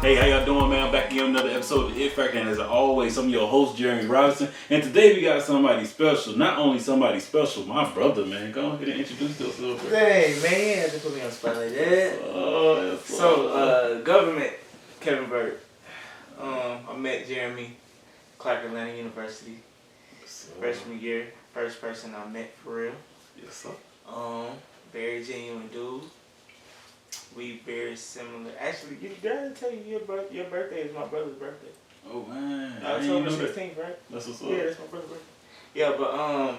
Hey, how y'all doing, man? I'm back again with another episode of The It Factor, and as always, I'm your host, Jeremy Robinson. And today we got somebody special. Not only somebody special, my brotber, man. Go ahead and introduce yourself. Hey, man, just put me on the spot like that. Government, Kevin Burt. I met Jeremy, Clark Atlanta University, freshman year. First person I met for real. Yes, sir. Very genuine dude. We very similar. Actually, you gotta tell you your birthday is my brother's birthday. Oh man, October 16th, right? That's what's up. Yeah, that's my brother's birthday. Yeah, but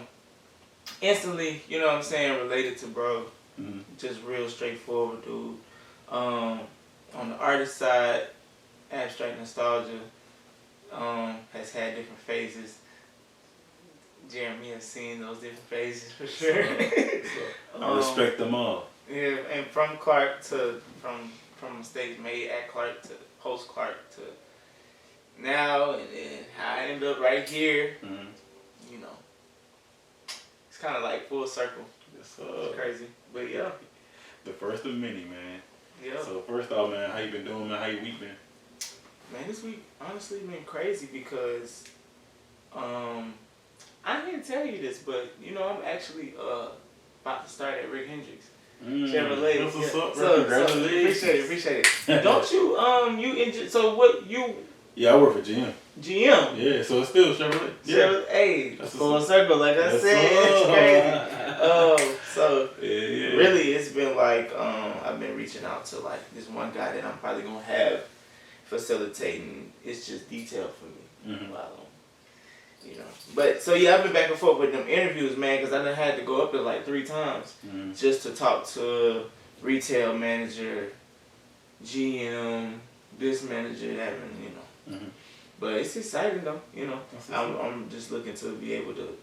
instantly, you know what I'm saying, related to bro. Mm-hmm. Just real straightforward dude. On the artist side, abstract nostalgia has had different phases. Jeremy has seen those different phases for sure. I respect them all. Yeah, and from Clark to from mistakes made at Clark to post Clark to now, and then how I end up right here. Mm-hmm. You know, it's kind of like full circle. Yes, It's crazy, but yeah. The first of many, man. Yeah. So first off, man, how you been doing, man? How your week been? Man, this week honestly been crazy because I didn't tell you this, but you know I'm actually about to start at Rick Hendricks. Chevrolet. That's what's up, bro. So Congratulations. appreciate it. Don't you so what you Yeah, I work for GM. GM? Yeah, so it's still Chevrolet. Yeah. Hey, That's full circle, like I said, it's crazy. Really, it's been like I've been reaching out to like this one guy that I'm probably gonna have facilitating. It's just detail for me. Mm-hmm. You know, but so yeah, I've been back and forth with them interviews, man, because I done had to go up there like 3 times just to talk to retail manager, GM, this manager, that, you know. Mm-hmm. But it's exciting though, you know. I'm just looking to be able to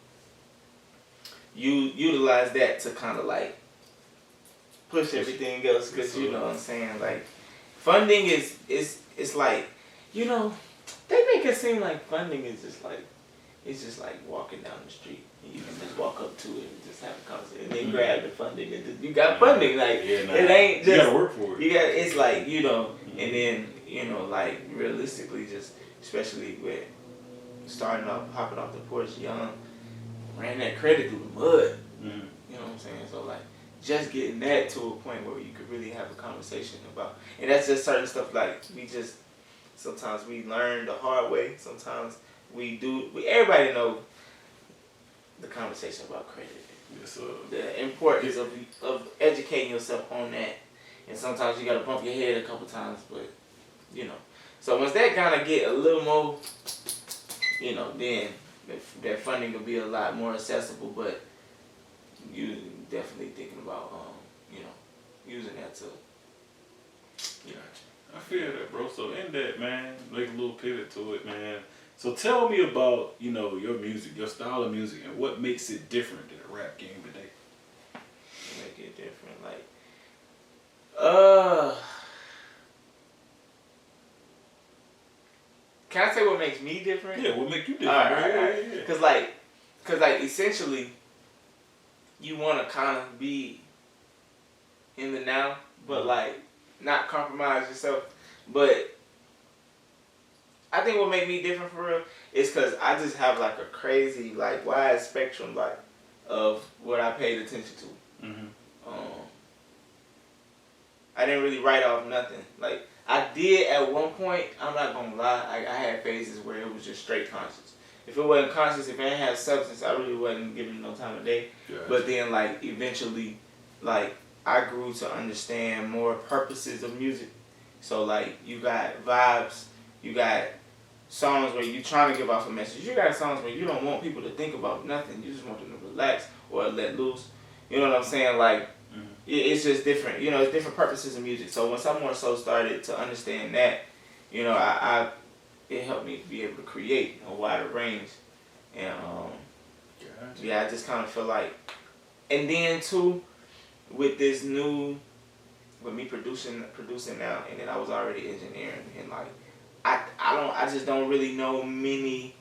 utilize that to kind of like push everything else, because you know what I'm saying, like funding is like, you know, they make it seem like funding is just like. It's just like walking down the street. You can just walk up to it and just have a conversation and then grab the funding. And you got funding, like it ain't just. You gotta work for it. It's like, you know, and then, you know, like realistically, just especially with starting off, hopping off the porch young, ran that credit through the mud. You know what I'm saying? So like, just getting that to a point where you could really have a conversation about, and that's just certain stuff like sometimes we learn the hard way. Sometimes. Everybody know the conversation about credit. Yes, sir. The importance of educating yourself on that. And sometimes you gotta bump your head a couple times, but you know. So once that kinda get a little more, you know, then that funding will be a lot more accessible, but you definitely thinking about you know, using that to I feel that, bro. So in that, man, make a little pivot to it, man. So tell me about, you know, your music, your style of music, and what makes it different than the rap game today. Make it different, like, can I say what makes me different? Yeah, what make you different? All right. Cause like essentially, you want to kind of be in the now, but like not compromise yourself, but. I think what made me different for real is because I just have like a crazy, like wide spectrum like of what I paid attention to. I didn't really write off nothing. Like I did at one point. I'm not gonna lie. I had phases where it was just straight conscious. If it wasn't conscious, if I didn't have substance, I really wasn't giving it no time of day. Gotcha. But then like eventually, like I grew to understand more purposes of music. So like you got vibes. You got songs where you're trying to give off a message. You got songs where you don't want people to think about nothing. You just want them to relax or let loose. You know what I'm saying? Like, it's just different. You know, it's different purposes of music. So once I more so started to understand that, you know, it helped me be able to create a wider range. And, yeah, I just kind of feel like, and then too, with this new, with me producing now, and then I was already engineering, and like, I just don't really know many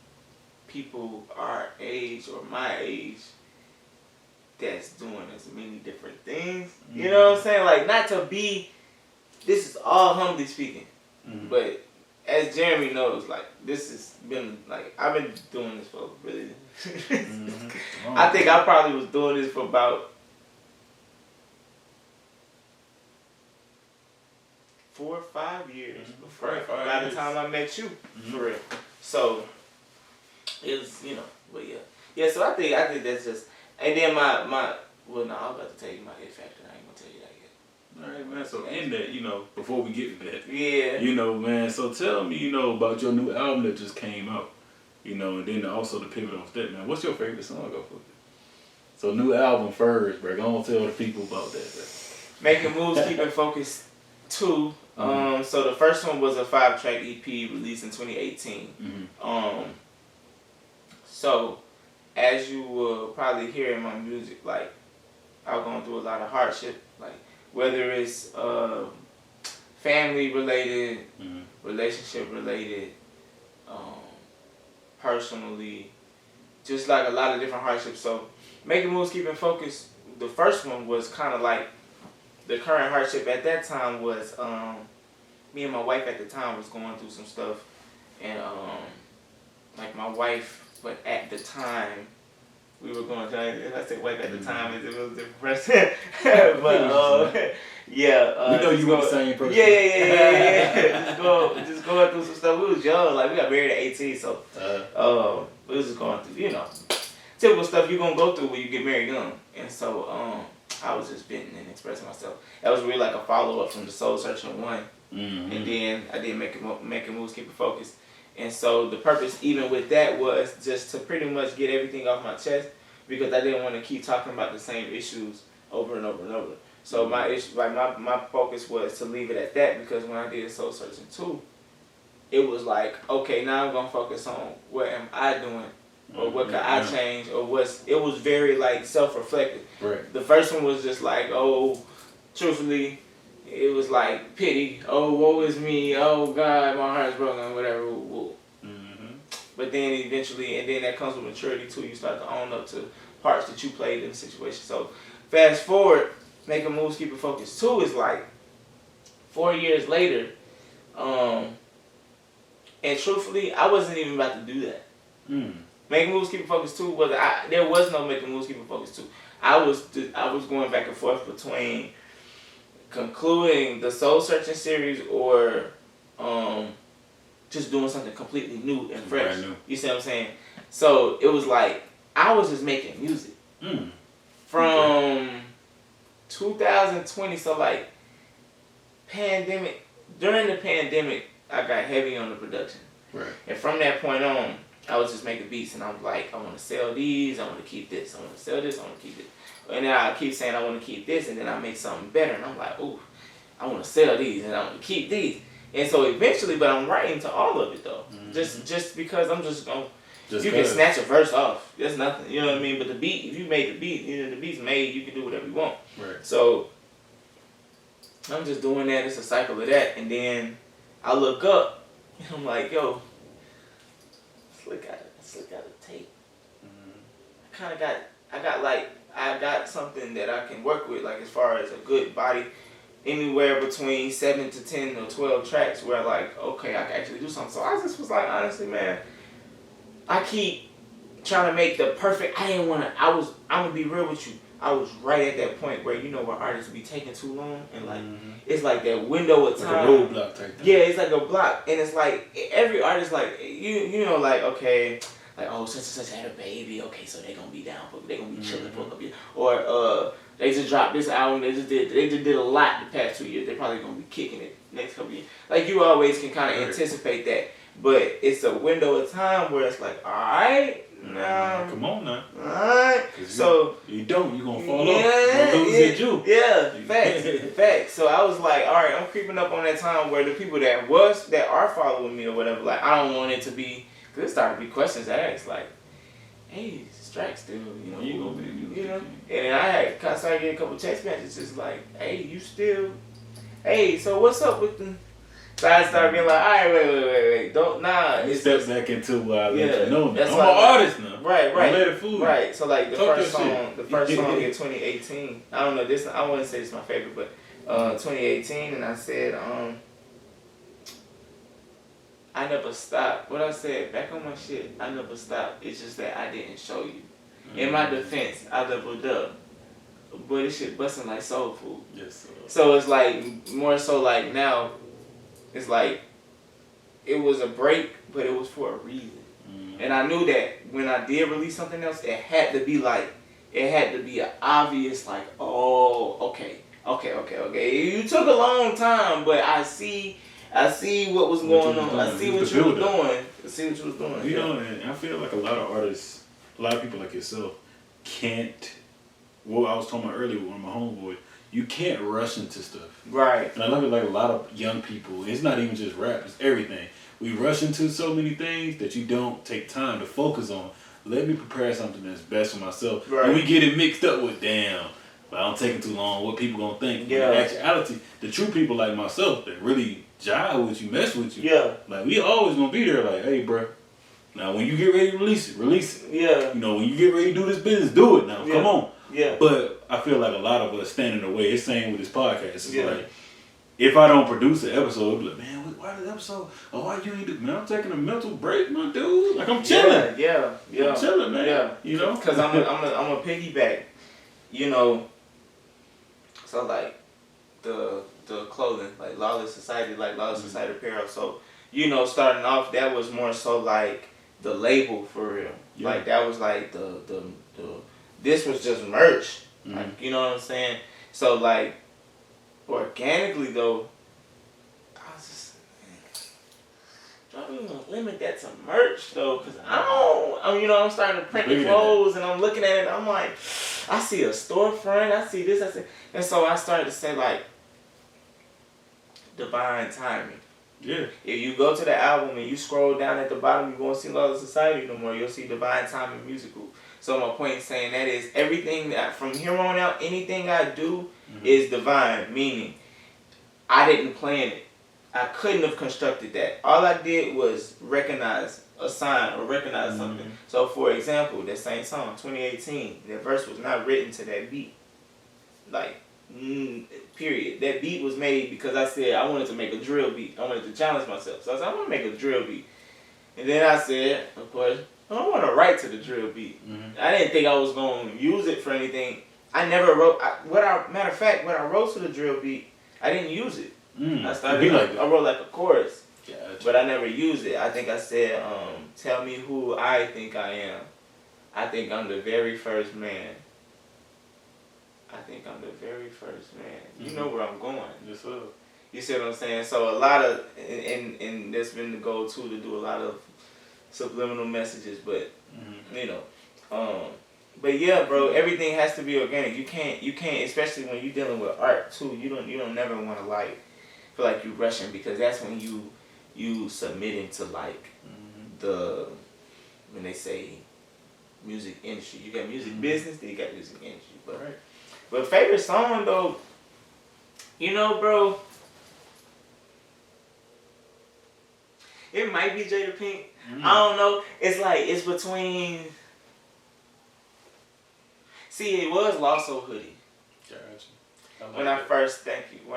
people our age or my age that's doing as many different things. You know what I'm saying? Like, not to be, this is all humbly speaking. But as Jeremy knows, like this has been like I've been doing this for really. I think I probably was doing this for about 4 or 5 years before by the time I met you, for real. So it's but yeah. So I think that's just, and then my well, no, I'm about to tell you my hit factor. I ain't gonna tell you that yet. All right, man. So in that, before we get to that, yeah, man. So tell me, about your new album that just came out, and then also the pivot off that, man. What's your favorite song off of it? So new album first, bro. Go on, tell the people about that, bro. Making Moves, Keeping Focused 2. So the first one was a 5-track EP released in 2018. So as you will probably hear in my music, like I've gone through a lot of hardship, like whether it's family related, relationship related, personally, just like a lot of different hardships. So Making Moves, Keeping Focused, the first one was kind of like the current hardship at that time was me and my wife at the time was going through some stuff, and like my wife, but at the time we were going through. I said wife at the time, it was a different person, but yeah, we know you were the same person. Yeah. just going through some stuff. We was young, like we got married at 18, so we was just going through, typical stuff you're gonna go through when you get married young, and so I was just venting and expressing myself. That was really like a follow up from the Soul Searching 1. And then I did Making Moves, Keeping Focused. And so the purpose even with that was just to pretty much get everything off my chest, because I didn't want to keep talking about the same issues over and over and over. So my issue, like my focus was to leave it at that, because when I did Soul Searching 2, it was like, okay, now I'm gonna focus on what am I doing, or what could I change, or it was very like self-reflective. Right. The first one was just like, oh, truthfully, it was like pity. Oh, woe is me. Oh God, my heart's broken. Whatever. But then eventually, and then that comes with maturity too. You start to own up to parts that you played in the situation. So fast forward, Making Moves, Keeping Focused 2 is like 4 years later. And truthfully, I wasn't even about to do that. Making Moves, Keeping Focused 2 there was no Making Moves, Keeping Focused 2. I was going back and forth between concluding the Soul Searching series or just doing something completely new and fresh. You see what I'm saying? So it was like I was just making music from 2020. So like during the pandemic, I got heavy on the production. Right. And from that point on, I was just making beats, and I'm like, I want to sell these, I want to keep this, I want to sell this, I want to keep it. And then I keep saying I want to keep this, and then I make something better, and I'm like, ooh, I want to sell these, and I want to keep these. And so eventually, but I'm writing to all of it though, just because I'm just going. You can snatch a verse off. That's nothing, you know what I mean. But the beat, if you made the beat, the beat's made. You can do whatever you want. Right. So I'm just doing that. It's a cycle of that, and then I look up, and I'm like, yo, let's look at a tape. I got something that I can work with, like as far as a good body, anywhere between 7 to 10 or 12 tracks where like, okay, I can actually do something. So I just was like, honestly, man, I keep trying to make the perfect, I'm gonna be real with you. I was right at that point where, where artists be taking too long, and like, it's like that window of time. Like a roadblock type thing. Yeah, it's like a block, and it's like, every artist, like, like, okay, like, oh, such and such had a baby, okay, so they gonna be down, they gonna be chilling for a couple years. Or they just dropped this album, they just did a lot the past 2 years, they probably gonna be kicking it next couple years. Like, you always can kind of anticipate that, but it's a window of time where it's like, alright, nah. Come on now. Alright, so. You gonna fall off. You'll lose your Yeah, facts. So I was like, alright, I'm creeping up on that time where the people that are following me or whatever, like, I don't want it to be. There started to be questions asked, like, hey, Strack still, you gonna be, And then I started getting a couple text messages like, hey, you still, hey, so what's up with the, so I started being like, all right, wait, don't, nah. You step back into let you know, that's I'm an artist now. Right. Don't let it fool you. Right, so like the first song in 2018, I don't know, I wouldn't say it's my favorite, but 2018, and I said, I never stopped. What I said, back on my shit, I never stopped. It's just that I didn't show you. In my defense, I leveled up. But this shit busting like soul food. Yes, sir. So it's like, more so like now, it's like, it was a break, but it was for a reason. And I knew that when I did release something else, it had to be an obvious, like, oh, okay. You took a long time, but I see what was going on. I see what you was doing. You know, and I feel like a lot of artists, a lot of people like yourself, can't. What I was talking about earlier with one of my homeboys, you can't rush into stuff. Right. And I look at like a lot of young people. It's not even just rap; it's everything. We rush into so many things that you don't take time to focus on. Let me prepare something that's best for myself. Right. And we get it mixed up with, damn, but I'm taking too long. What people gonna think? Yeah. In actuality, the true people like myself that really jive with you, mess with you. Yeah. Like we always gonna be there. Like, hey, bro. Now when you get ready to release it. Yeah. You know, when you get ready to do this business, do it now. Yeah. Come on. Yeah. But I feel like a lot of us stand in the way. It's same with this podcast. It's like, if I don't produce an episode, I'll be like, man, why this episode? Oh, why you ain't do? Man, I'm taking a mental break, my dude. Like, I'm chilling. Yeah. I'm chilling, man. Yeah. You know? Because I'm a piggyback. You know, so like the clothing, like Lawless Society apparel. So, you know, starting off, that was more so like the label for real. Yeah. Like, that was like the this was just merch. Like, you know what I'm saying? So, like, organically though, I was just, man, do I really want to limit that to merch though? Cause I'm starting to print the clothes and I'm looking at it. I'm like, I see a storefront, I see this, and so I started to say like, divine timing. Yeah. If you go to the album and you scroll down at the bottom, you won't see Lawless Society no more. You'll see Divine Timing Musical. So my point in saying that is everything that from here on out, anything I do is divine, meaning I didn't plan it. I couldn't have constructed that. All I did was recognize a sign or recognize something. So for example, that same song, 2018, that verse was not written to that beat. Like, period. That beat was made because I said I wanted to make a drill beat. I wanted to challenge myself. So I said, I want to make a drill beat. And then I said, of course, I want to write to the drill beat. I didn't think I was going to use it for anything. I never wrote, matter of fact, when I wrote to the drill beat, I didn't use it. I wrote like a chorus, but I never used it. I think I said, tell me who I think I am. I think I'm the very first man. You know where I'm going. Yes, sir. You see what I'm saying? So a lot of, and that's been the goal too, to do a lot of subliminal messages, but you know, but yeah, bro, everything has to be organic. You can't, especially when you're dealing with art too. You don't never want to like feel like you're rushing, because that's when you submitting to like when they say music industry, you got music business, then you got music industry, but favorite song though, you know, bro, it might be Jada Pink. I don't know. It's like, it's between. See, it was Lost Soul Hoodie. Gotcha. When I first, it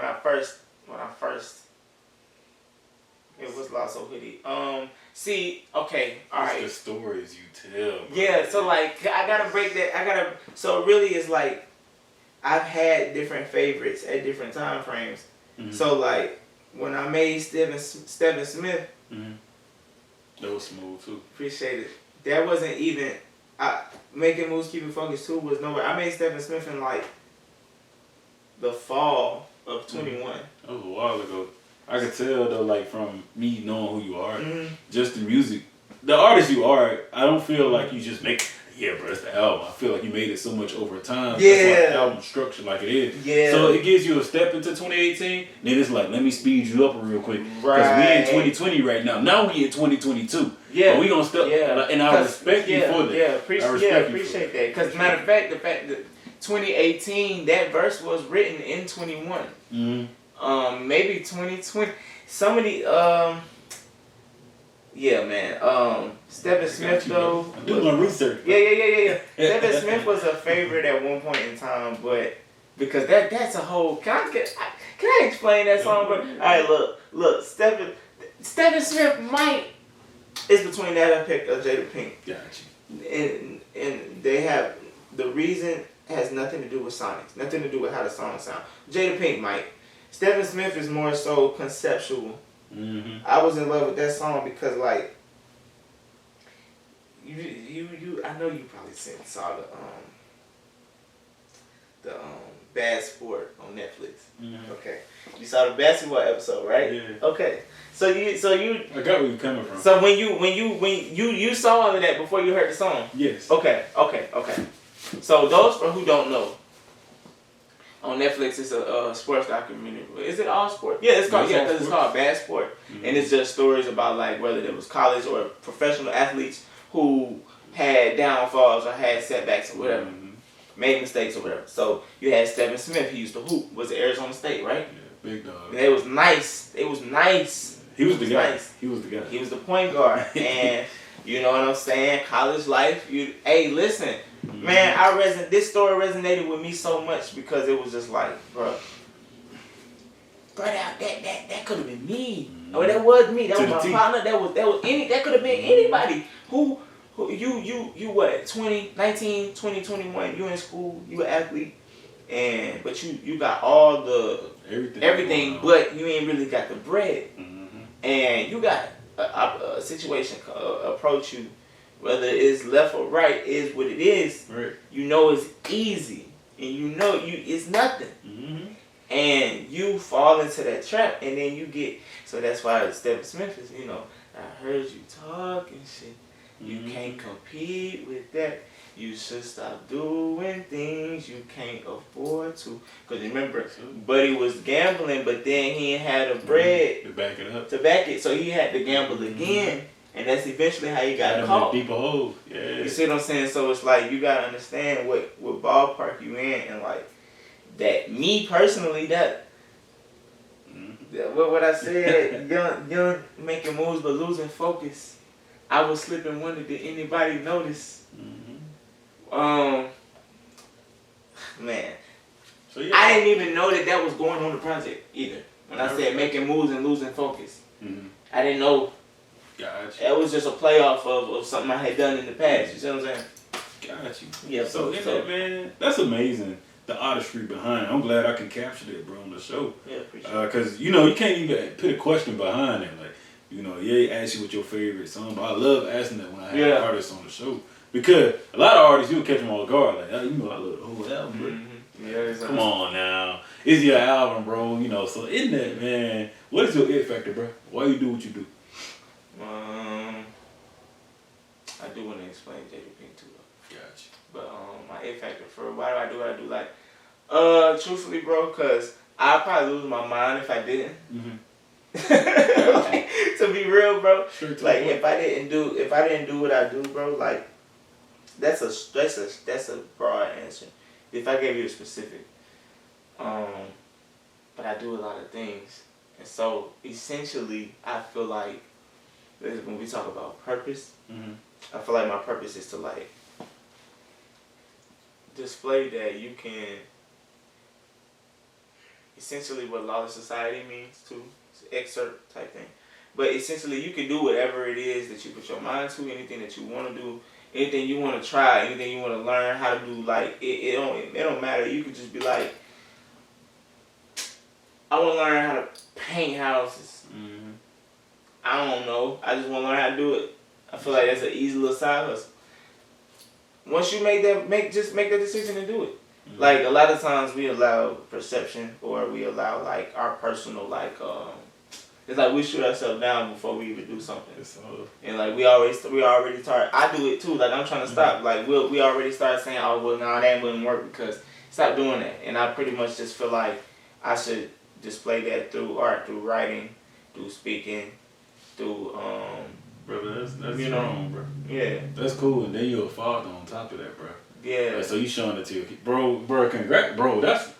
was Lost Soul Hoodie. See, okay, all right. It's the stories you tell. Bro. Yeah, so like, I gotta break that. So really, it's like, I've had different favorites at different time frames. So like, when I made Steven Smith. That was smooth too. Appreciate it. That wasn't even, Making Moves, Keeping Focus 2 was nowhere. I made Steven Smith in like the fall of 21. That was a while ago. I could tell though, like from me knowing who you are, just the music, the artist you are, I don't feel like you just make, yeah, bro, it's the album. I feel like you made it so much over time. Yeah. That's why the album structured like it is. Yeah. So it gives you a step into 2018. Then it's like, let me speed you up real quick. Right. Because we in 2020 right now. Now we in 2022. Yeah. But we gonna step. Yeah. And I respect you for that. Yeah. Appreciate that. Because matter of fact, the fact that 2018, that verse was written in 21. Maybe 2020. Some of the yeah, man. Steven Smith though. I'm doing my research. Yeah. Steven Smith was a favorite at one point in time, but because that's a whole. Can I explain that song? Bro? All right, look, Steven. Stephen Smith it's between that and Jada Pink. Gotcha. And they have, the reason has nothing to do with sonics, nothing to do with how the song sound. Jada Pink might. Stephen Smith is more so conceptual. Mm-hmm. I was in love with that song because like you I know you probably saw the Bad Sport on Netflix. Mm-hmm. Okay, you saw the basketball episode, right? Yeah. Okay, so you I got where you're coming from. so when you saw all of that before you heard the song. Yes. Okay. So those for who don't know, on Netflix it's a sports documentary. Is it all sport? Yeah, it's called because it's called Bad Sport, and it's just stories about like whether it was college or professional athletes who had downfalls or had setbacks or whatever, made mistakes or whatever. So you had Stephen Smith. He used to hoop. Was at Arizona State, right? Yeah, big dog. It was nice. It was nice. He was the guy. Nice. He was the guy. He was the point guard, and you know what I'm saying. College life. Hey, listen. Man, this story resonated with me so much because it was just like, bro, that could have been me. Or that was me. That was my partner. That could have been anybody. Who you what? 20, 19, 20, 21. You in school. You an athlete, but you got all the everything, but you ain't really got the bread. And you got a situation approach you. Whether it's left or right is what it is. Right. You know it's easy, and you know it's nothing. And you fall into that trap, and then you get. So that's why Stephen Smith is. I heard you talk and shit. You can't compete with that. You should stop doing things you can't afford to. Because remember, Buddy was gambling, but then he ain't had the bread to back it up. So he had to gamble again. And that's eventually how you got caught. Deeper hole. Yeah. You see what I'm saying? So it's like you gotta understand what ballpark you in, and like that. Me personally, what I said, young making moves but losing focus. I was slipping. Wonder did anybody notice? Man. So yeah. I didn't even know that was going on the project either. When I said making moves and losing focus, I didn't know. Gotcha. It was just a playoff of something I had done in the past. You see what I'm saying? Got you. Yeah. So man, that's amazing. The artistry behind it. I'm glad I can capture that, bro, on the show. Yeah, appreciate it. Because you can't even put a question behind it. Like, ask you what your favorite song. But I love asking that when I have artists on the show, because a lot of artists you'll catch them off guard. Like, I love the whole album, bro. Come on now, it's your album, bro. So in that, man, what is your it factor, bro? Why you do what you do? I do want to explain Jada Pink too, though. Gotcha. But my it factor for why do I do what I do? Like, truthfully, bro, cause I'd probably lose my mind if I didn't. Like, to be real, bro. Sure, like if I didn't do what I do, bro, like that's a broad answer. If I gave you a specific, but I do a lot of things, and so essentially, I feel like when we talk about purpose, I feel like my purpose is to like display that you can essentially what lawless society means too. It's an excerpt type thing. But essentially you can do whatever it is that you put your mind to, anything that you want to do, anything you want to try, anything you want to learn how to do. Like it don't matter. You could just be like, I want to learn how to paint houses. I don't know. I just want to learn how to do it. I feel like that's an easy little side hustle. Once you make that decision and do it. Like a lot of times we allow perception, or we allow like our personal it's like we shoot ourselves down before we even do something. And like we already start. I do it too. Like I'm trying to stop. Like we already start saying, oh well, no, that wouldn't work, because stop doing that. And I pretty much just feel like I should display that through art, through writing, through speaking, through Brother, that's strong, bro. Yeah. That's cool, and then you're a father on top of that, bro. Yeah. Like, so you showing it to your kid. Bro, congrats, bro. That's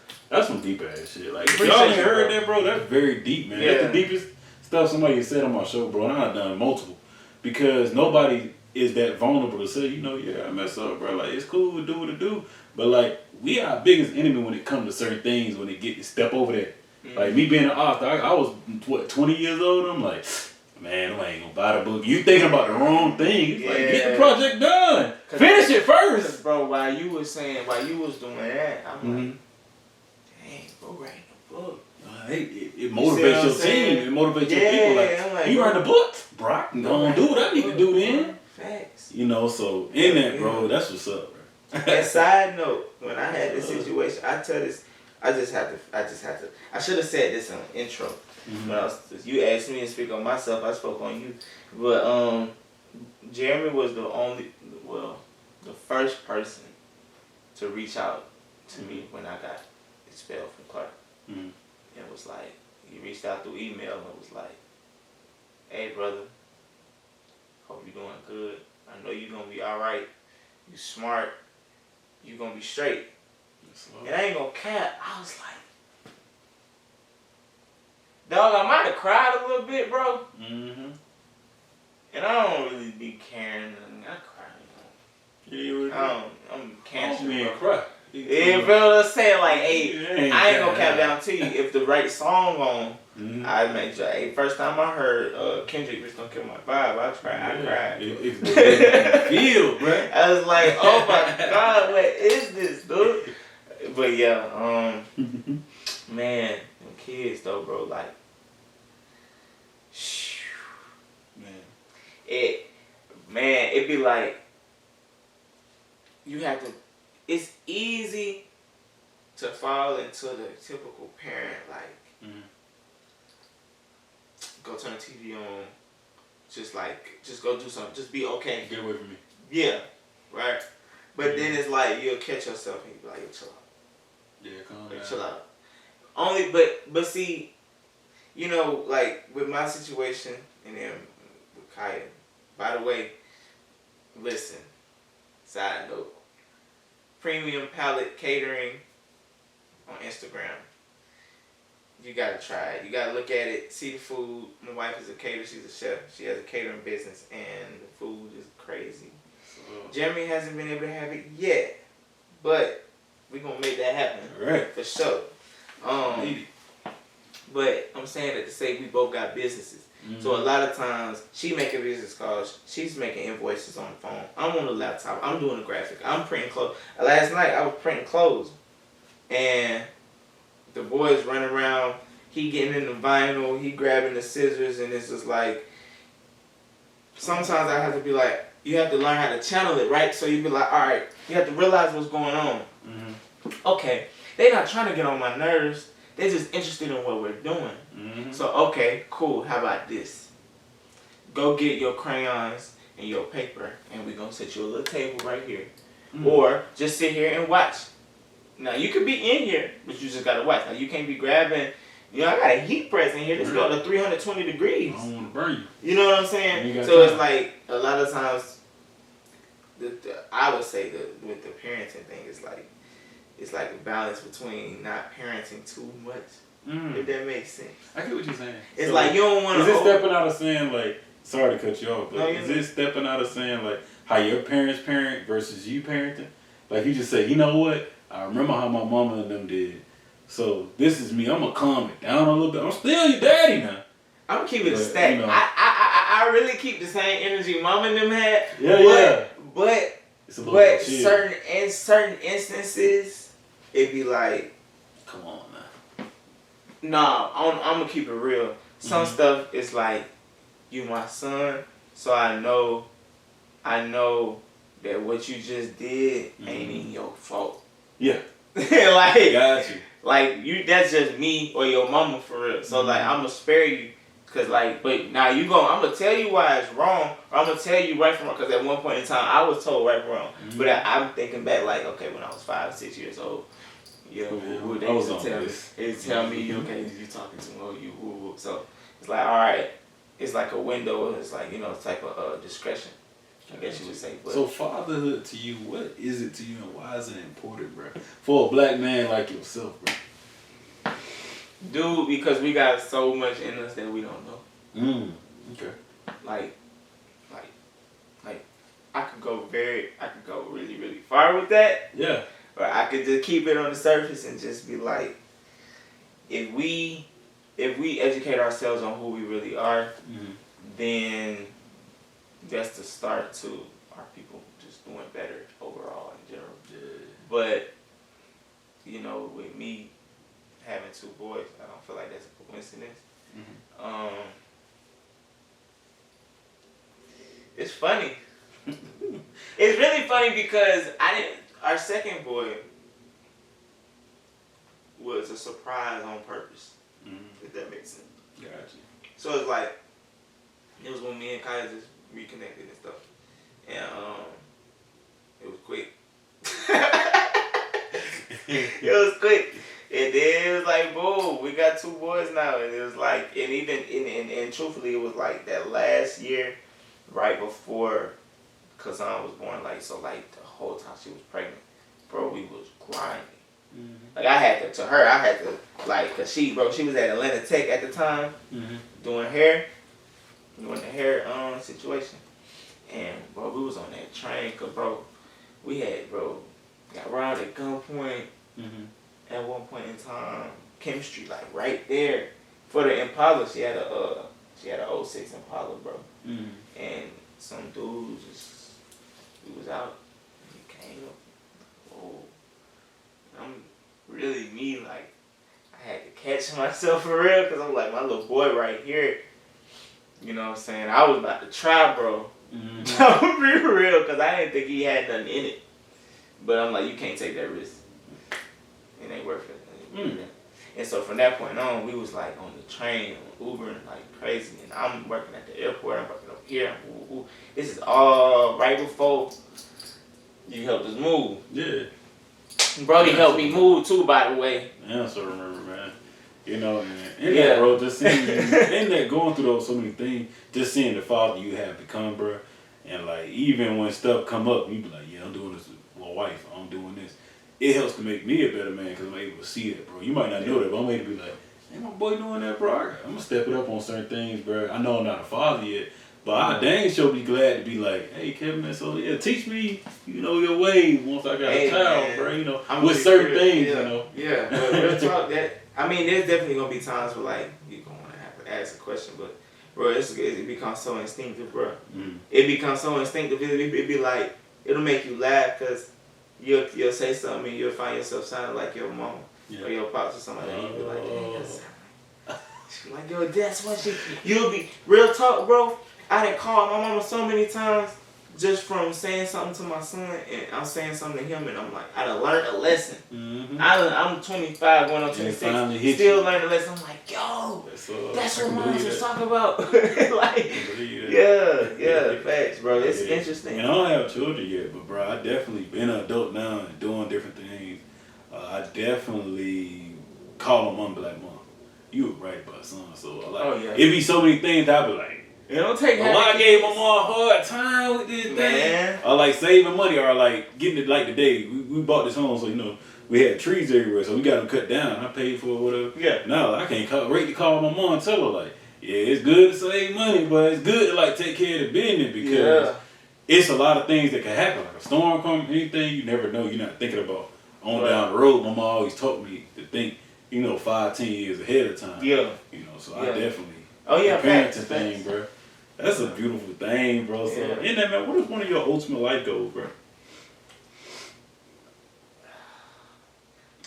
some deep ass shit. Like, if y'all ain't heard that, bro, that's very deep, man. Yeah. That's the deepest stuff somebody has said on my show, bro. And I've done multiple, because nobody is that vulnerable to say, yeah, I mess up, bro. Like, it's cool to do what it do, but like, we are our biggest enemy when it comes to certain things. When it get to step over that, like me being an author, I was 20 years old. I'm like, Man, I ain't gonna buy the book. You thinking about the wrong thing. It's like, get the project done. Finish it first. Bro, while you was doing that, I'm like, dang, bro, writing a book. It motivates your team. It motivates your people. Like, you write the book, bro, I can go and do what I need to do then. Facts. You know, so in that, bro, that's what's up, bro. And side note, when I had this situation, I should have said this in the intro. When you asked me to speak on myself, I spoke on you. But Jeremy was the first person to reach out to me when I got expelled from Clark. It was like, he reached out through email and was like, hey brother, hope you're doing good. I know you're gonna be alright. You smart. You're gonna be straight. And I ain't gonna cap. I was like, dog, I might have cried a little bit, bro. And I don't really be caring. I cry. I'm cancer, bro. Cry. Yeah, bro, let's say like, hey, I ain't gonna cap down to you. If the right song on, I make sure. Hey, first time I heard Kendrick was gonna kill my vibe, I cried. It's the way you feel, bro. I was like, oh my God, what is this, dude? But yeah, man, them kids though, bro, like, it be like, you have to. It's easy to fall into the typical parent, like, go turn the TV on, just go do something, just be okay. Get away from me. Yeah, right. But then it's like, you'll catch yourself and you'll be like, yo, chill out. Yeah, calm down. Chill out. But see, you know, like, with my situation, and then with Kaya, by the way, listen, side note, Premium Palette Catering on Instagram. You gotta try it. You gotta look at it, see the food. My wife is a caterer, she's a chef. She has a catering business, and the food is crazy. Jeremy hasn't been able to have it yet, but we're gonna make that happen. Right. For sure. But I'm saying that to say we both got businesses. So a lot of times, she making business calls, she's making invoices on the phone. I'm on the laptop, I'm doing the graphic, I'm printing clothes. Last night, I was printing clothes. And the boy's running around, he getting in the vinyl, he grabbing the scissors, and it's just like, sometimes I have to be like, you have to learn how to channel it, right? So you be like, all right, you have to realize what's going on. Okay, they're not trying to get on my nerves. They're just interested in what we're doing. So, okay, cool. How about this? Go get your crayons and your paper, and we're going to set you a little table right here. Or just sit here and watch. Now, you could be in here, but you just got to watch. Now, you can't be grabbing, you know, I got a heat press in here that's going to 320 degrees. I don't want to burn you. You know what I'm saying? So, it's like, a lot of times, I would say that with the parenting thing, it's like a balance between not parenting too much, if that makes sense. I get what you're saying. It's so like you don't want to. Is it stepping out of saying, like, sorry to cut you off, but is it stepping out of saying, like, how your parents parent versus you parenting? Like, you just say, you know what? I remember how my mama and them did. So this is me. I'm going to calm it down a little bit. I'm still your daddy now. I'm going to keep it a stack. You know, I really keep the same energy mama and them had. But in certain instances, it'd be like, come on now. Nah, I'm gonna keep it real. Some stuff is like, you my son, so I know that what you just did ain't even your fault. Yeah. Like, got you. Like, that's just me or your mama for real. So like, I'm gonna spare you. Cause like, but now I'm gonna tell you why it's wrong, or I'm gonna tell you right from wrong. Cause at one point in time, I was told right from wrong. But I'm thinking back, like, okay, when I was 5, 6 years old, they used to tell me, okay, you talking to me, so it's like, all right, it's like a window, it's like, you know, type of discretion, I guess you would say. But, so fatherhood to you, what is it to you, and why is it important, bro? For a black man like yourself, bro. Dude, because we got so much in us that we don't know. Okay. Like, I could go really, really far with that. Yeah. Or I could just keep it on the surface and just be like, if we educate ourselves on who we really are, then that's the start to our people just doing better overall in general. Yeah. But, you know, with me having 2 boys, I don't feel like that's a coincidence. Mm-hmm. It's funny. It's really funny because our second boy was a surprise on purpose. Mm-hmm. If that makes sense. Gotcha. So it's like, it was when me and Kaya just reconnected and stuff. And it was quick. It was quick. And then it was like, boom, we got 2 boys now. And it was like, and even, and truthfully, it was like that last year, right before Kazan was born, like, so like the whole time she was pregnant, bro, we was grinding. Mm-hmm. Like I had to, like, cause she was at Atlanta Tech at the time, mm-hmm. doing the hair situation. And bro, we was on that train, cause bro, we had, got robbed at gunpoint. Mm-hmm. At one point in time, chemistry, like right there for the Impala. She had a 06 Impala, bro. Mm-hmm. And some dude he was out. He came up. Whoa. I'm really me, like I had to catch myself for real, cause I'm like my little boy right here. You know what I'm saying? I was about to try, bro. Mm-hmm. I'm be real, cause I didn't think he had nothing in it. But I'm like, you can't take that risk. It ain't worth it. Mm. And so from that point on, we was like on the train, Ubering like crazy. And I'm working at the airport. I'm working up here. This is all right before you helped us move. Yeah. Brody helped me move too, by the way. Yeah, I still remember, man. You know, man. In that, bro, just seeing you, in that, going through those so many things, just seeing the father you have become, bro. And like, even when stuff come up, you be like, yeah, I'm doing this with my wife. I'm doing this. It helps to make me a better man because I'm able to see that, bro. You might not know that, but I'm able to be like, hey, my boy doing that, bro. I'm going to step it up on certain things, bro. I know I'm not a father yet, but I dang sure be glad to be like, hey, Kevin, man, so yeah, teach me, you know, your ways once I got a child, man. Bro, you know, with certain things, you know. Yeah, but real talk, there's definitely going to be times where, like, you're going to have to ask a question, but, bro, it becomes so instinctive, bro. Mm. It becomes so instinctive, it be like, it'll make you laugh because you'll say something and you'll find yourself sounding like your mama or your pops or something like that. You'll be like, dang, that's like, yo, that's what you'll be, real talk, bro. I done called my mama so many times just from saying something to my son and I'm saying something to him and I'm like, I done learned a lesson. Mm-hmm. I'm 25 going on 26, still learning a lesson. I'm like, yo, that's what moms was talking about. Like, yeah, facts, bro. It's interesting. And I don't have children yet, but bro, I definitely been an adult now and doing different things. I definitely call my mom and be like, Mom, you were right about son. So like, it be so many things I be like, it don't take I gave my mom a hard time with this thing. Or like saving money or like getting it like today. We bought this home, so you know, we had trees everywhere, so we got them cut down. I paid for it, whatever. Yeah. No, I can't wait to call my mom and tell her like, yeah, it's good to save money, but it's good to like take care of the business because it's a lot of things that can happen. Like a storm come, anything you never know. You're not thinking about on down the road. My mom always taught me to think, you know, 5-10 years ahead of time. Yeah. You know, so I definitely. Oh yeah, parenting thing, bro. That's a beautiful thing, bro. So, in that, man, what is one of your ultimate life goals, bro?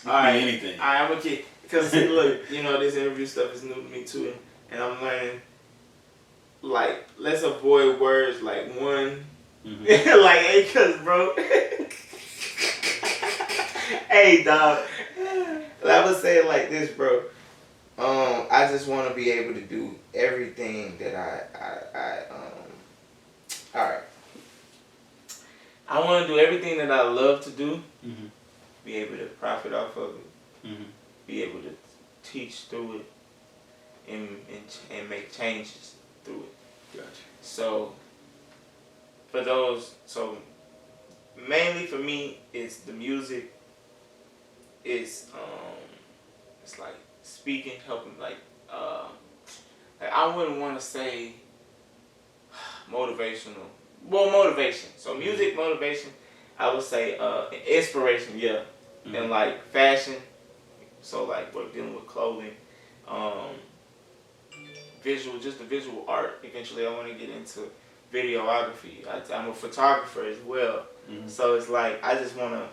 Alright, anything. I'm gonna keep, because look, you know, this interview stuff is new to me too, and I'm learning. Like, let's avoid words like one, like, hey, cause bro, hey, dog. I would say it like this, bro. I just want to be able to do everything that alright. I want to do everything that I love to do, be able to profit off of it, be able to teach through it, and make changes through it. Gotcha. So, mainly for me, it's the music, it's like speaking, helping, like I wouldn't want to say motivational. Well, motivation. So music, motivation. I would say inspiration, and like fashion. So like we're dealing with clothing, the visual art. Eventually, I want to get into videography. I'm a photographer as well. Mm-hmm. So it's like, I just want to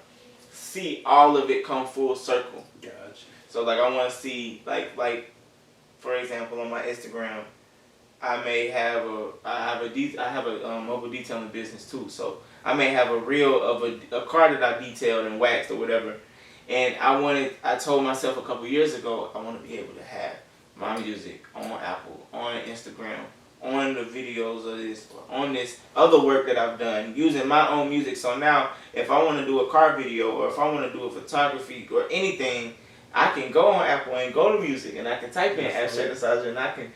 see all of it come full circle. Gotcha. So like, I want to see, like, for example, on my Instagram, I have a mobile detailing business too. So I may have a reel of a car that I detailed and waxed or whatever. And I told myself a couple years ago, I want to be able to have my music on Apple, on Instagram, on the videos of this, on this other work that I've done, using my own music. So now, if I want to do a car video, or if I want to do a photography or anything, I can go on Apple and go to music, and I can type in abstract synthesizer, and I can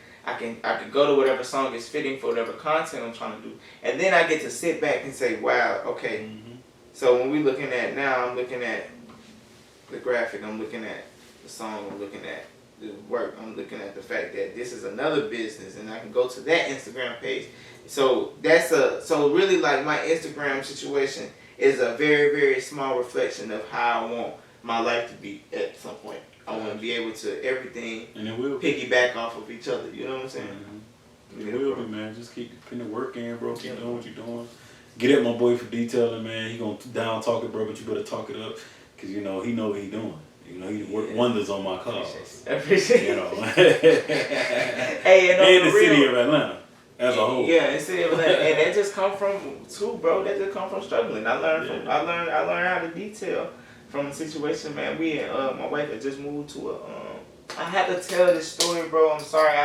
go to whatever song is fitting for whatever content I'm trying to do. And then I get to sit back and say, wow, okay. Mm-hmm. So when we're looking at now, I'm looking at the graphic, I'm looking at the song, I'm looking at the work, I'm looking at the fact that this is another business, and I can go to that Instagram page. So so really, like, my Instagram situation is a very, very small reflection of how I want my life to be at some point. I want to be able to everything and it will piggyback off of each other. You know what I'm saying? Mm-hmm. It will be, man. Just keep putting the work in, bro. Keep doing what you're doing. Get at my boy for detailing, man. He gonna down talk it, bro, but you better talk it up, cause he know what he doing. He work wonders on my cars. I appreciate it. You know. Hey, and the city of Atlanta as a whole. Yeah, the city of Atlanta, and that just come from too, bro. That just come from struggling. I learned how to detail from a situation, man. We and my wife had just moved to I had to tell this story, bro. I'm sorry.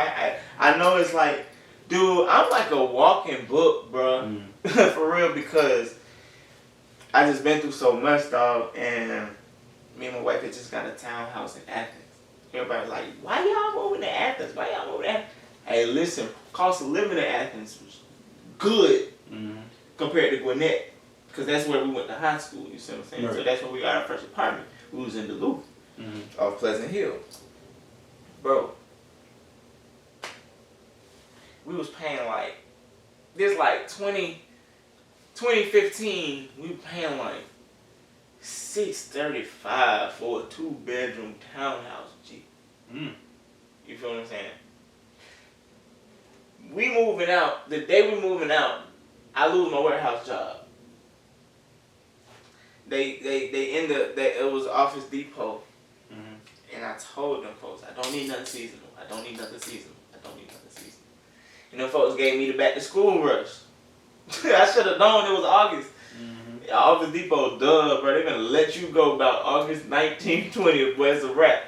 I know it's like, dude, I'm like a walking book, bro. For real, because I just been through so much, dog. And me and my wife had just got a townhouse in Athens. Everybody's like, why y'all moving to Athens? Why y'all moving to Athens? Hey, listen, cost of living in Athens was good compared to Gwinnett. Because that's where we went to high school, you see what I'm saying? Right. So that's where we got our first apartment. We was in Duluth, off Pleasant Hill. Bro, we was paying like, 2015, we were paying like $635 for a 2-bedroom townhouse, G. You feel what I'm saying? We moving out, the day we moving out, I lose my warehouse job. It was Office Depot, and I told them folks, I don't need nothing seasonal. I don't need nothing seasonal. And them folks gave me the back to school rush. I should have known it was August. Office Depot, bro. They gonna let you go about August 19th, 20th, boy, it's a wrap.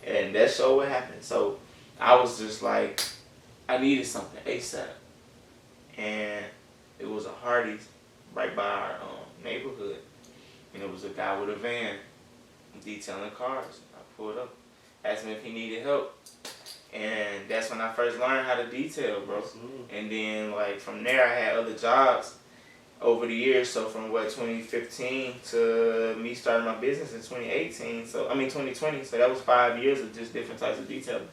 And that show what happened. So I was just like, I needed something ASAP. And it was a Hardee's right by our neighborhood. And it was a guy with a van detailing cars. I pulled up, asked him if he needed help. And that's when I first learned how to detail, bro. And then, like, from there, I had other jobs over the years. So from 2015 to me starting my business in 2018. 2020. So that was 5 years of just different types of detailing.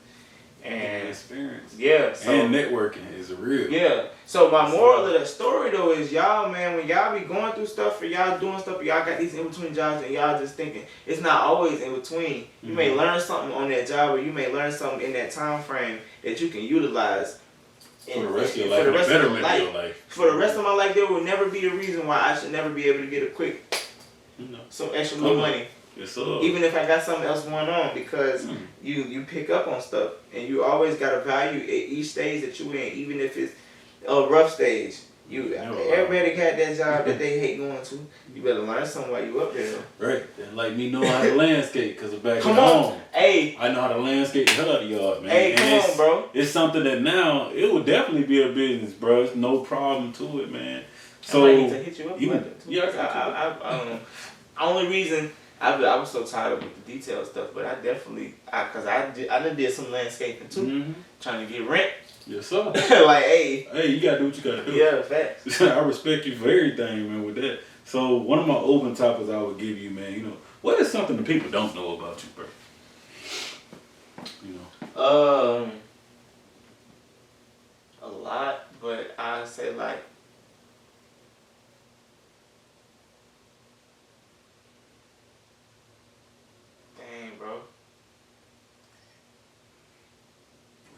And experience. Yeah. So, and networking is real. Yeah. So my moral of the story, though, is y'all, man, when y'all be going through stuff or y'all doing stuff, or y'all got these in-between jobs and y'all just thinking, it's not always in between. You may learn something on that job, or you may learn something in that time frame that you can utilize for the rest of your life. For the rest of life. For the rest of my life, there will never be a reason why I should never be able to get a quick, some extra little money. Yes, sir. Even if I got something else going on, because you pick up on stuff, and you always got to value at each stage that you in, even if it's a rough stage. Everybody got that job that they hate going to. You better learn something while you up there. Right. And like me knowing how to landscape, because back at home, I know how to landscape the hell out of the yard, man. Hey, come on, bro. It's something that now, it would definitely be a business, bro. It's no problem to it, man. So, I might need to hit you up about that, too. Yeah, only reason... I was so tired of the detail stuff, but I definitely, because I done did some landscaping too, trying to get rent. Yes, sir. Like, hey, you gotta do what you gotta do. Yeah, facts. I respect you for everything, man, with that. So one of my open topics I would give you, man, what is something that people don't know about you, bro? A lot, but I say like, bro.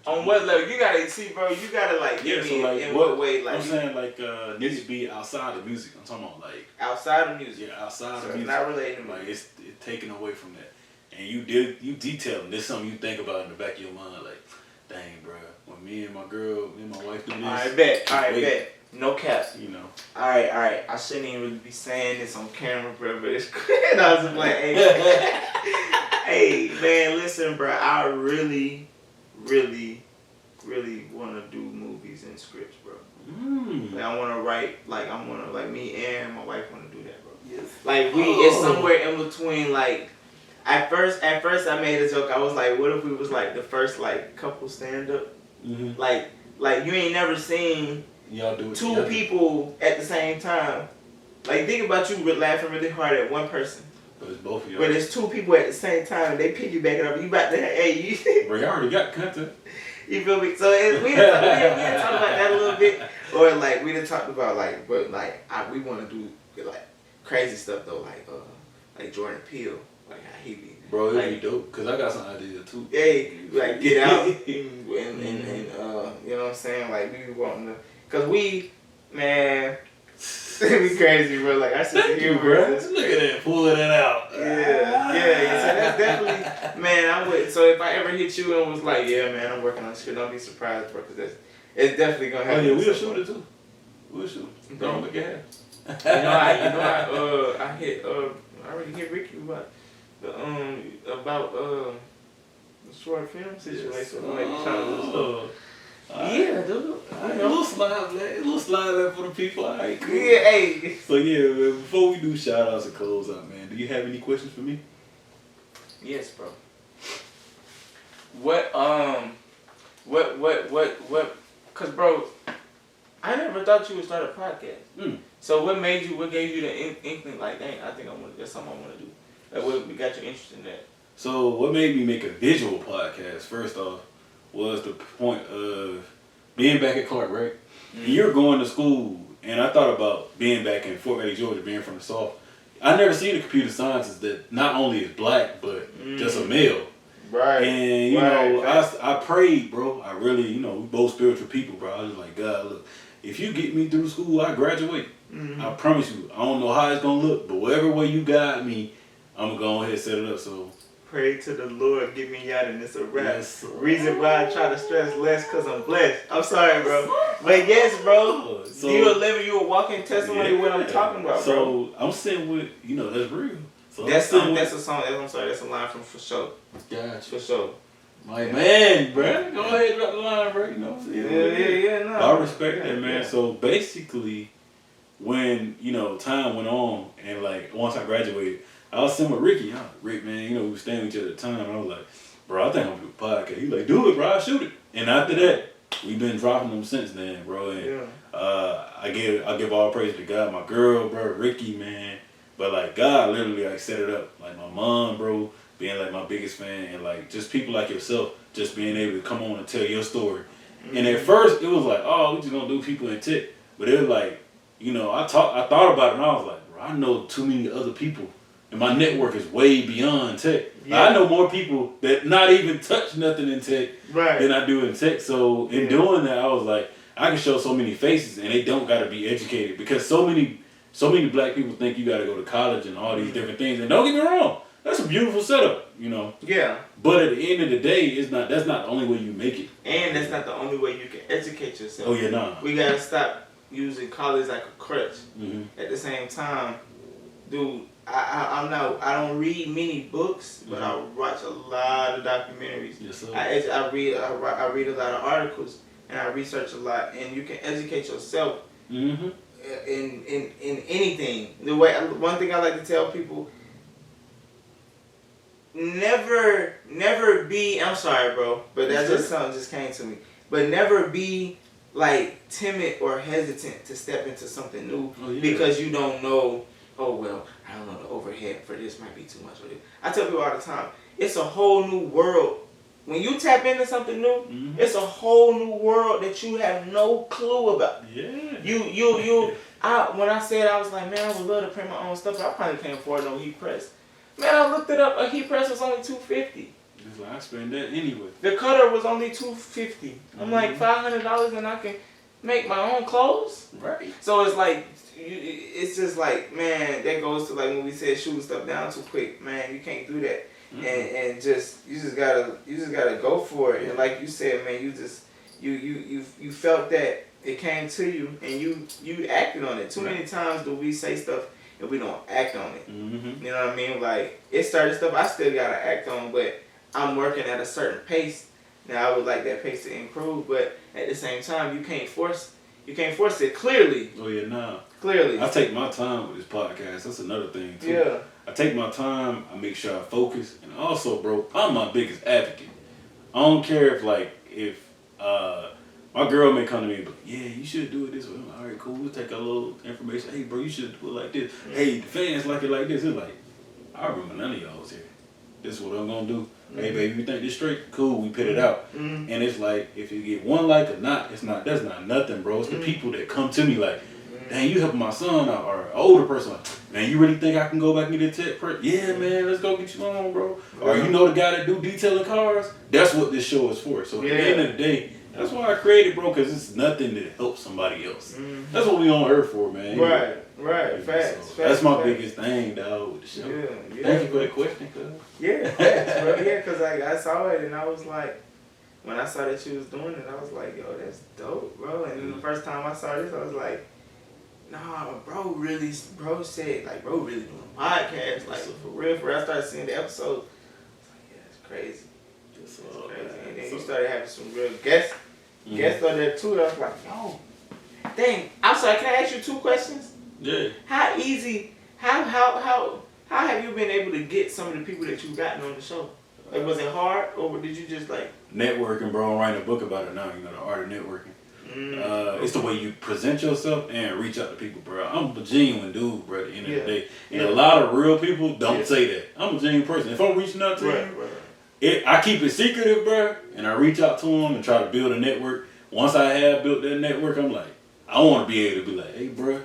On what level? You gotta see, bro. You gotta like give me like, in what way, like I'm saying, like needs to be outside of music. I'm talking about like outside of music. Yeah, outside so of music. Not related to like it's taken away from that. And you detail. This is something you think about in the back of your mind, like, dang, bro. When me and my wife do this. I bet. No cap. You know. All right. I shouldn't even really be saying this on camera, bro. But it's crazy. I was just like, hey, hey, man, listen, bro. I really want to do movies and scripts, bro. Like, I want to write. Like, me and my wife want to do that, bro. Yes. Like, it's somewhere in between. Like, at first, I made a joke. I was like, what if we was like the first like couple stand up? Mm-hmm. Like you ain't never seen. Y'all do it two together. people at the same time. Like, think about you laughing really hard at one person. But it's both of y'all. But it's two people at the same time and they piggyback it up. You about to, hey, you. Bro, y'all already got content. You feel me? So we done talked about that a little bit. Or like, we done talked about like, but like, we want to do like crazy stuff though. Like Jordan Peele. Like how he be. Bro, it'd like, be dope. Cause I got some ideas too. Hey, like get out and you know what I'm saying? Like we be wanting to. Cause man, we crazy, bro. Like I said, you, bro. Look at that, pulling it out. Yeah. So that's definitely, man. I would. So if I ever hit you and was like, yeah, man, I'm working on shit, don't be surprised, bro. Cause it's definitely gonna happen. Oh yeah, we'll shoot it too. We'll shoot. Don't look at it. I already hit Ricky about the short film situation. Yes. Like trying to do stuff. Yeah, dude. A little slide there for the people. All right, cool. Yeah, hey. So yeah, man, before we do shout outs and close out, man, do you have any questions for me? Yes, bro. What, cause bro, I never thought you would start a podcast. So what gave you the inkling like, dang, that's something I want to do? Like what got you interested in that? So what made me make a visual podcast, first off, was the point of being back at Clark, right? Mm-hmm. You're going to school, and I thought about being back in Fort Valley, Georgia, being from the South. I never seen a computer scientist that not only is black, but just a male. Right. And, you know, I prayed, bro. I really, we both spiritual people, bro. I was like, God, look, if you get me through school, I graduate. Mm-hmm. I promise you. I don't know how it's going to look, but whatever way you got me, I'm going to go ahead and set it up. So pray to the Lord, get me out, and it's a wrap. Yes, reason why I try to stress less, because I'm blessed. I'm sorry, bro. But yes, bro. So, you a walking testimony of what I'm talking about, bro. So I'm sitting with, that's real. So that's a song. That's a line from For Sure. Gotcha. For Sure. My man, bro. Go ahead and drop the line, bro. Yeah. No, I respect that, man. Yeah. So basically, when, time went on, and like, once I graduated, I was sitting with Ricky. Rick, man, we were staying with each other at the time. And I was like, bro, I think I'm going to do a podcast. He's like, do it, bro. I'll shoot it. And after that, we've been dropping them since then, bro. And I give all praise to God. My girl, bro, Ricky, man. But, like, God literally, like, set it up. Like, my mom, bro, being, like, my biggest fan. And, like, just people like yourself just being able to come on and tell your story. Mm-hmm. And at first, it was like, oh, we just going to do people in tech. But it was like, I thought about it, and I was like, bro, I know too many other people. And my network is way beyond tech. Yeah. I know more people that not even touch nothing in tech than I do in tech. So in doing that, I was like, I can show so many faces, and they don't got to be educated, because so many black people think you got to go to college and all these different things. And don't get me wrong, that's a beautiful setup, Yeah. But at the end of the day, that's not the only way you make it. And that's not the only way you can educate yourself. Oh yeah, nah. We gotta stop using college like a crutch. Mm-hmm. At the same time, dude. I don't read many books, but I watch a lot of documentaries. Yes, sir. I read a lot of articles, and I research a lot, and you can educate yourself in anything. One thing I like to tell people: never be. I'm sorry, bro, but that's just something just came to me. But never be like timid or hesitant to step into something new because you don't know. Oh, well, I don't know, the overhead for this might be too much. I tell people all the time, it's a whole new world. When you tap into something new, it's a whole new world that you have no clue about. Yeah. When I said, I was like, man, I would love to print my own stuff, but I probably can't afford no heat press. Man, I looked it up. A heat press was only $250. It's like I spend that anyway. The cutter was only $250. I'm like $500 and I can make my own clothes. Right. So it's like it's just like, man, that goes to like when we said shooting stuff down too quick. Man, you can't do that. And just you just gotta go for it. And like you said, man, you felt that it came to you and you acted on it. Too many times do we say stuff and we don't act on it. You know what I mean? Like it's certain stuff I still gotta act on, but I'm working at a certain pace. Now I would like that pace to improve, but at the same time you can't force it clearly. Oh yeah, nah. Clearly. I take my time with this podcast. That's another thing too. Yeah. I take my time, I make sure I focus, and also, bro, I'm my biggest advocate. I don't care if my girl may come to me and be like, yeah, you should do it this way. I'm like, all right, cool, we'll take a little information. Hey, bro, you should do it like this. Hey, the fans like it like this. It's like, I remember none of y'all was here. This is what I'm gonna do. Hey, baby, you think this straight? Cool, we put it out. And it's like, if you get one like or not, that's not nothing, bro. It's the people that come to me like, dang, you helping my son out, or an older person like, man, you really think I can go back and get a tech prep? Yeah, man, let's go get you on, bro. Or you know the guy that do detailing cars? That's what this show is for. So at the end of the day, that's why I created, bro, because it's nothing that helps somebody else. That's what we on earth for, man. Right. Facts. That's my biggest thing, dog, with the show. Yeah. Thank you for that question, cuz. Yeah, facts, bro. Yeah, because like, I saw it and I was like, when I saw that you was doing it, I was like, yo, that's dope, bro. And then the first time I saw this, I was like, nah, bro really doing a podcast. Like, for real. I started seeing the episode. I was like, yeah, that's crazy. That's crazy. And then you started having some real guests on there too. I was like, yo, dang. I'm sorry, can I ask you 2 questions? Yeah. How have you been able to get some of the people that you've gotten on the show? Like, was it hard, or did you just like networking, bro? I'm writing a book about it now. You know, the art of networking. It's the way you present yourself and reach out to people, bro. I'm a genuine dude, bro. At the end of the day, and a lot of real people don't say that. I'm a genuine person. If I'm reaching out to you, I keep it secretive, bro, and I reach out to them and try to build a network. Once I have built that network, I'm like, I want to be able to be like, hey, bro,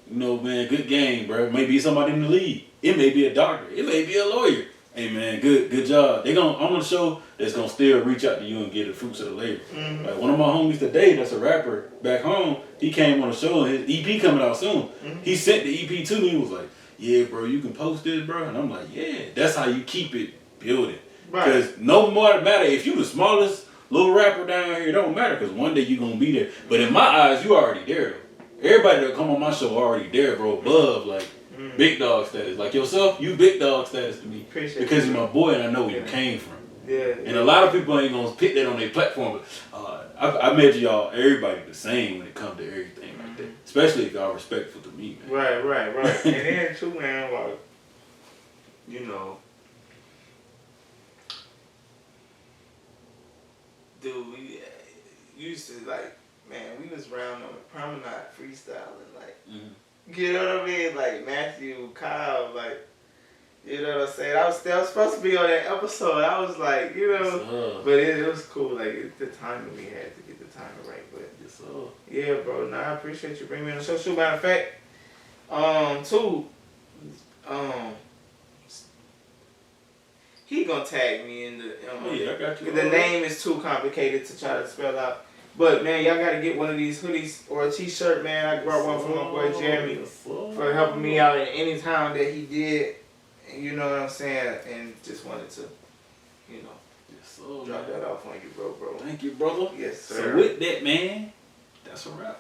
you know, man, good game, bro. Maybe somebody in the league. It may be a doctor. It may be a lawyer. Hey, man, good job. I'm on a show that's going to still reach out to you and get the fruits of the labor. Like one of my homies today that's a rapper back home, he came on the show and his EP coming out soon. He sent the EP to me and was like, yeah, bro, you can post this, bro. And I'm like, yeah, that's how you keep it building. Because no more matter if you the smallest little rapper down here, it don't matter because one day you going to be there. But in my eyes, you already there. Everybody that come on my show already there, bro, above, like, big dog status. Like yourself, you big dog status to me. Because you're my boy and I know where you came from. And a lot of people ain't going to pick that on their platform. But I measure y'all, everybody the same when it comes to everything like that. Especially if y'all respectful to me, man. Right. And then too, man, like, you know, dude, we used to, like, man, we was around on the promenade freestyling, like, you know what I mean? Like, Matthew, Kyle, like, you know what I'm saying? I was supposed to be on that episode. I was like, you know, but it was cool. Like, it's the timing we had to get the timing right. But yeah, bro, I appreciate you bringing me on the show. So, matter of fact, too, he gonna tag me in the. I got you. The name is too complicated to try to spell out. But man, y'all gotta get one of these hoodies or a t-shirt, man. I brought one from my boy Jeremy for helping me out in any time that he did. You know what I'm saying? And just wanted to, you know, drop that off on you, bro. Thank you, brother. Yes, sir. So with that, man, that's a wrap.